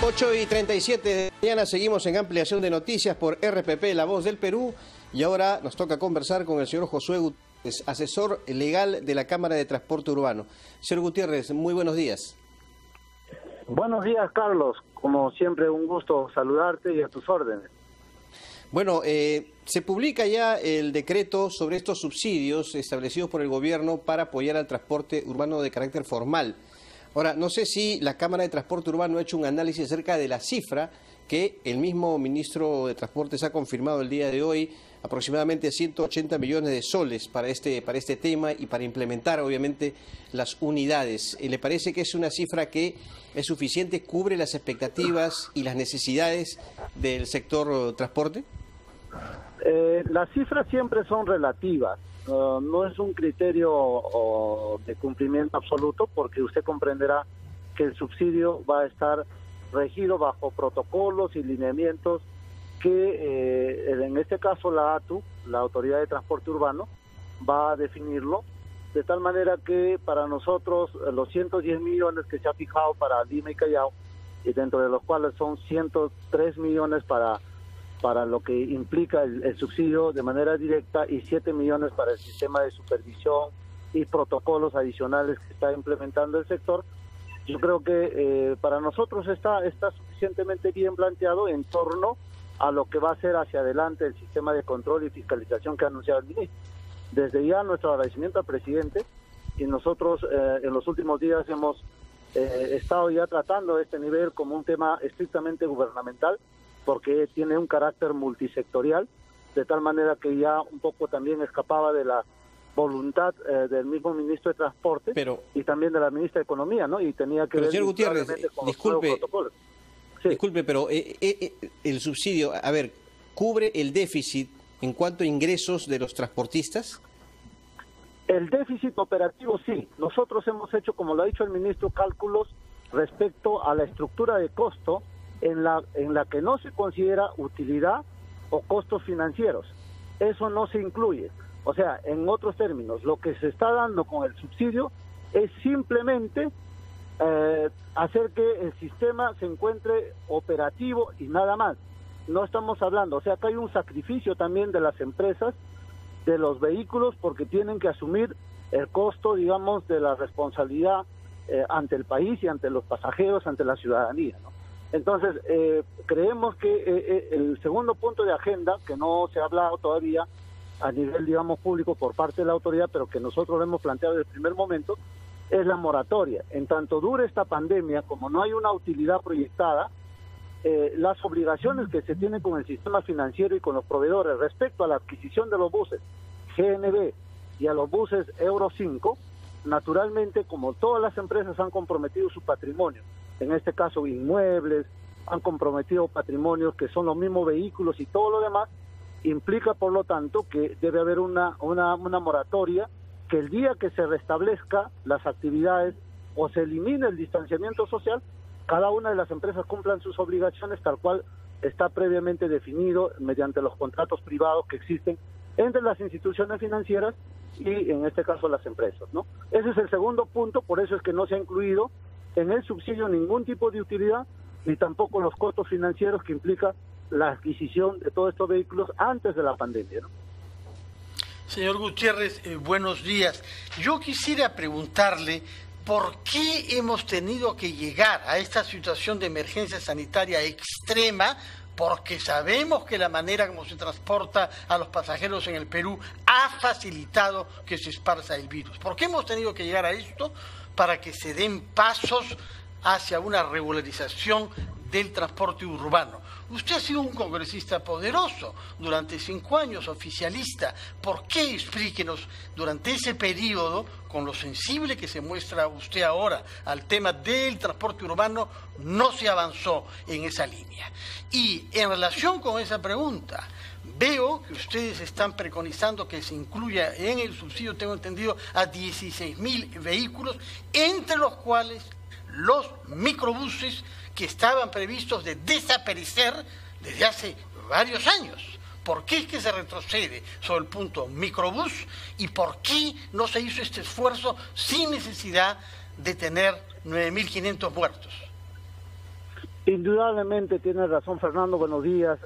8:37 de la mañana, seguimos en ampliación de noticias por RPP, La Voz del Perú, y ahora nos toca conversar con el señor Josué Gutiérrez, asesor legal de la Cámara de Transporte Urbano. Señor Gutiérrez, muy buenos días. Buenos días, Carlos. Como siempre, un gusto saludarte y a tus órdenes. Bueno, se publica ya el decreto sobre estos subsidios establecidos por el gobierno para apoyar al transporte urbano de carácter formal. Ahora, no sé si la Cámara de Transporte Urbano ha hecho un análisis acerca de la cifra que el mismo ministro de Transportes ha confirmado el día de hoy, aproximadamente 180 millones de soles para este tema y para implementar, obviamente, las unidades. ¿Le parece que es una cifra que es suficiente, cubre las expectativas y las necesidades del sector transporte? Las cifras siempre son relativas. No es un criterio de cumplimiento absoluto, porque usted comprenderá que el subsidio va a estar regido bajo protocolos y lineamientos que en este caso la ATU, la Autoridad de Transporte Urbano, va a definirlo, de tal manera que para nosotros los 110 millones que se ha fijado para Lima y Callao, y dentro de los cuales son 103 millones para lo que implica el subsidio de manera directa y 7 millones para el sistema de supervisión y protocolos adicionales que está implementando el sector. Yo creo que para nosotros está suficientemente bien planteado en torno a lo que va a ser hacia adelante el sistema de control y fiscalización que ha anunciado el ministro. Desde ya nuestro agradecimiento al presidente, y nosotros en los últimos días hemos estado ya tratando este nivel como un tema estrictamente gubernamental, porque tiene un carácter multisectorial, de tal manera que ya un poco también escapaba de la voluntad del mismo ministro de Transporte y también de la ministra de Economía, ¿no? Y tenía que ver... Señor Gutiérrez, disculpe, sí. Disculpe, pero el subsidio, a ver, ¿cubre el déficit en cuanto a ingresos de los transportistas? El déficit operativo sí. Nosotros hemos hecho, como lo ha dicho el ministro, cálculos respecto a la estructura de costo en la que no se considera utilidad o costos financieros. Eso no se incluye. O sea, en otros términos, lo que se está dando con el subsidio es simplemente hacer que el sistema se encuentre operativo y nada más. No estamos hablando, o sea, que hay un sacrificio también de las empresas, de los vehículos, porque tienen que asumir el costo, digamos, de la responsabilidad ante el país y ante los pasajeros, ante la ciudadanía, ¿no? Entonces, creemos que el segundo punto de agenda, que no se ha hablado todavía a nivel, digamos, público por parte de la autoridad, pero que nosotros lo hemos planteado desde el primer momento, es la moratoria. En tanto dure esta pandemia, como no hay una utilidad proyectada, las obligaciones que se tienen con el sistema financiero y con los proveedores respecto a la adquisición de los buses GNV y a los buses Euro 5, naturalmente, como todas las empresas han comprometido su patrimonio, en este caso inmuebles, han comprometido patrimonios que son los mismos vehículos y todo lo demás, implica por lo tanto que debe haber una moratoria, que el día que se restablezca las actividades o se elimine el distanciamiento social, cada una de las empresas cumplan sus obligaciones tal cual está previamente definido mediante los contratos privados que existen entre las instituciones financieras y en este caso las empresas, ¿no? Ese es el segundo punto, por eso es que no se ha incluido en el subsidio ningún tipo de utilidad, ni tampoco los costos financieros que implica la adquisición de todos estos vehículos antes de la pandemia, ¿no? Señor Gutiérrez, buenos días. Yo quisiera preguntarle por qué hemos tenido que llegar a esta situación de emergencia sanitaria extrema, porque sabemos que la manera como se transporta a los pasajeros en el Perú ha facilitado que se esparza el virus. ¿Por qué hemos tenido que llegar a esto? Para que se den pasos hacia una regularización del transporte urbano. Usted ha sido un congresista poderoso durante 5 años, oficialista. ¿Por qué? Explíquenos, durante ese periodo, con lo sensible que se muestra usted ahora al tema del transporte urbano, no se avanzó en esa línea. Y en relación con esa pregunta, veo que ustedes están preconizando que se incluya en el subsidio, tengo entendido, a 16.000 vehículos, entre los cuales los microbuses que estaban previstos de desaparecer desde hace varios años. ¿Por qué es que se retrocede sobre el punto microbús y por qué no se hizo este esfuerzo sin necesidad de tener 9.500 muertos? Indudablemente tiene razón Fernando, buenos días.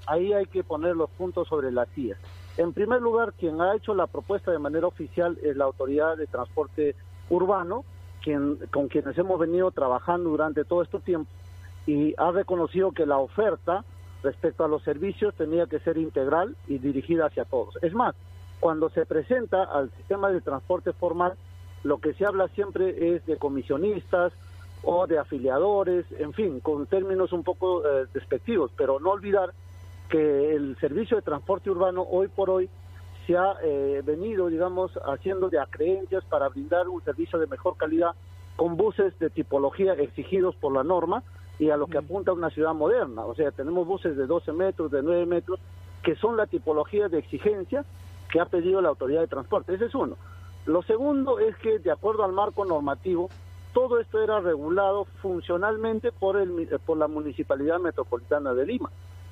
Ahí hay que poner los puntos sobre las IAS. En primer lugar, quien ha hecho la propuesta de manera oficial es la Autoridad de Transporte Urbano, con quienes hemos venido trabajando durante todo este tiempo, y ha reconocido que la oferta respecto a los servicios tenía que ser integral y dirigida hacia todos. Es más, cuando se presenta al sistema de transporte formal, lo que se habla siempre es de comisionistas o de afiliadores, en fin, con términos un poco despectivos, pero no olvidar que el servicio de transporte urbano hoy por hoy se ha venido, digamos, haciendo de acreencias para brindar un servicio de mejor calidad con buses de tipología exigidos por la norma y a lo que apunta una ciudad moderna. O sea, tenemos buses de 12 metros, de 9 metros, que son la tipología de exigencia que ha pedido la Autoridad de Transporte. Ese es uno. Lo segundo es que, de acuerdo al marco normativo, todo esto era regulado funcionalmente por la Municipalidad Metropolitana de Lima.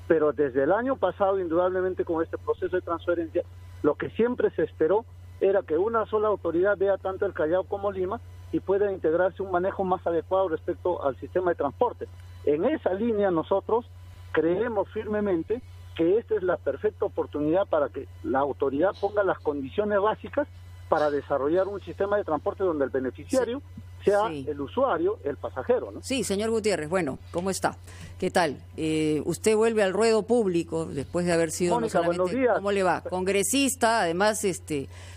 Pero desde el año pasado, indudablemente, con este proceso de transferencia, lo que siempre se esperó era que una sola autoridad vea tanto el Callao como Lima y pueda integrarse un manejo más adecuado respecto al sistema de transporte. En esa línea nosotros creemos firmemente que esta es la perfecta oportunidad para que la autoridad ponga las condiciones básicas para desarrollar un sistema de transporte donde el beneficiario sea el usuario, el pasajero, ¿no? Sí, señor Gutiérrez, bueno, ¿cómo está? ¿Qué tal? Usted vuelve al ruedo público después de haber sido, Mónica, no solamente, buenos días. ¿cómo le va? Congresista, además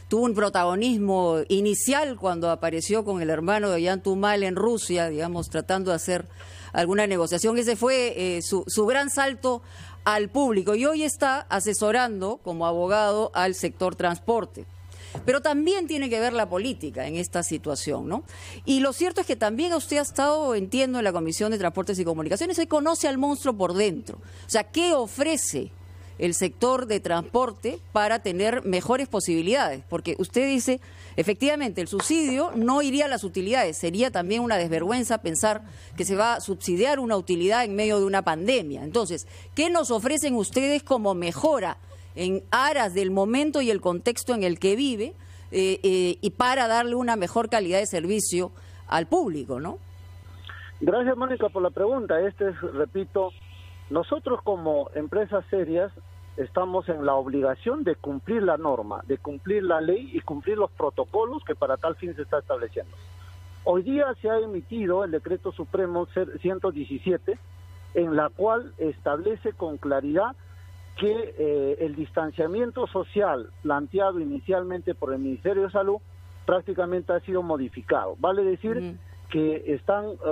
tuvo un protagonismo inicial cuando apareció con el hermano de Ollanta Humala en Rusia, digamos, tratando de hacer alguna negociación. Ese fue su gran salto al público y hoy está asesorando como abogado al sector transporte. Pero también tiene que ver la política en esta situación, ¿no? Y lo cierto es que también usted ha estado, entiendo, en la Comisión de Transportes y Comunicaciones, y conoce al monstruo por dentro. O sea, ¿qué ofrece el sector de transporte para tener mejores posibilidades? Porque usted dice, efectivamente, el subsidio no iría a las utilidades, sería también una desvergüenza pensar que se va a subsidiar una utilidad en medio de una pandemia. Entonces, ¿qué nos ofrecen ustedes como mejora en aras del momento y el contexto en el que vive y para darle una mejor calidad de servicio al público, ¿no? Gracias, Mónica, por la pregunta. Repito, nosotros como empresas serias estamos en la obligación de cumplir la norma, de cumplir la ley y cumplir los protocolos que para tal fin se está estableciendo. Hoy día se ha emitido el Decreto Supremo 117, en la cual establece con claridad que el distanciamiento social planteado inicialmente por el Ministerio de Salud prácticamente ha sido modificado. Vale decir que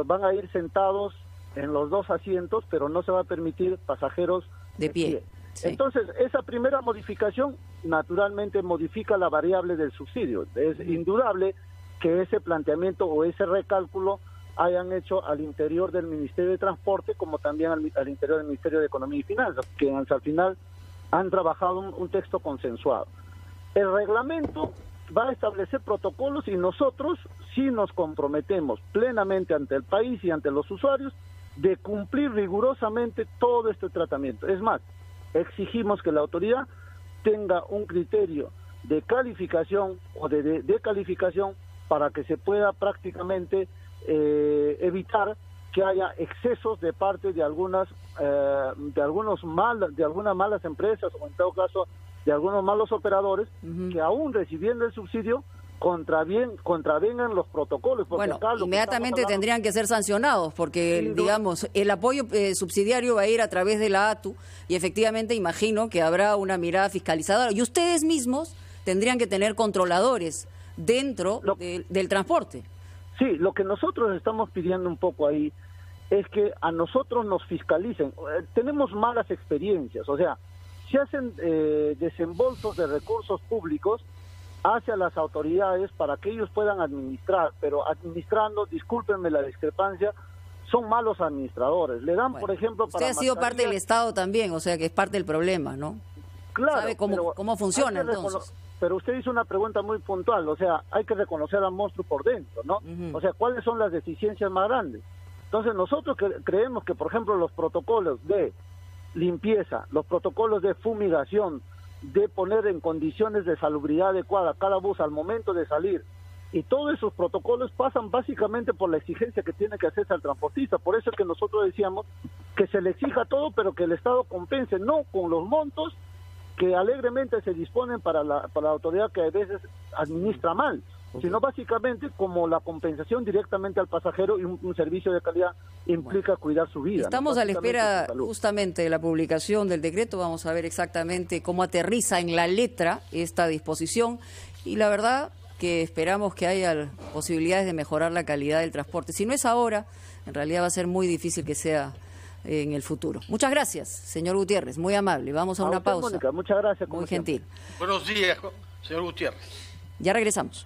van a ir sentados en los dos asientos, pero no se va a permitir pasajeros de pie. Sí. Entonces, esa primera modificación naturalmente modifica la variable del subsidio. Es indudable que ese planteamiento o ese recálculo hayan hecho al interior del Ministerio de Transporte como también al interior del Ministerio de Economía y Finanzas, que al final han trabajado un texto consensuado. El reglamento va a establecer protocolos y nosotros sí nos comprometemos plenamente ante el país y ante los usuarios de cumplir rigurosamente todo este tratamiento. Es más, exigimos que la autoridad tenga un criterio de calificación o de calificación para que se pueda prácticamente evitar que haya excesos de parte de algunas malas empresas o en todo caso de algunos malos operadores que aún recibiendo el subsidio contravengan los protocolos. Bueno, inmediatamente tendrían que ser sancionados porque, digamos, el apoyo subsidiario va a ir a través de la ATU y efectivamente imagino que habrá una mirada fiscalizadora y ustedes mismos tendrían que tener controladores dentro del transporte. Sí, lo que nosotros estamos pidiendo un poco ahí es que a nosotros nos fiscalicen. Tenemos malas experiencias, o sea, se hacen desembolsos de recursos públicos hacia las autoridades para que ellos puedan administrar, pero administrando, discúlpenme la discrepancia, son malos administradores. Le dan, por ejemplo, para usted ha sido parte del Estado también, o sea que es parte del problema, ¿no? Claro. ¿Sabe cómo funciona entonces? Pero usted hizo una pregunta muy puntual, o sea, hay que reconocer al monstruo por dentro, ¿no? O sea, ¿cuáles son las deficiencias más grandes? Entonces nosotros creemos que, por ejemplo, los protocolos de limpieza, los protocolos de fumigación, de poner en condiciones de salubridad adecuada cada bus al momento de salir, Y todos esos protocolos pasan básicamente por la exigencia que tiene que hacerse al transportista. Por eso es que nosotros decíamos que se le exija todo, pero que el Estado compense, no con los montos que alegremente se disponen para la autoridad que a veces administra mal, sino básicamente como la compensación directamente al pasajero, y un servicio de calidad implica cuidar su vida. Estamos ¿no? a la espera justamente de la publicación del decreto, vamos a ver exactamente cómo aterriza en la letra esta disposición, y la verdad que esperamos que haya posibilidades de mejorar la calidad del transporte. Si no es ahora, en realidad va a ser muy difícil que sea en el futuro. Muchas gracias, señor Gutiérrez, muy amable. Vamos a una pausa. Mónica, muchas gracias. Muy gentil. Buenos días, señor Gutiérrez. Ya regresamos.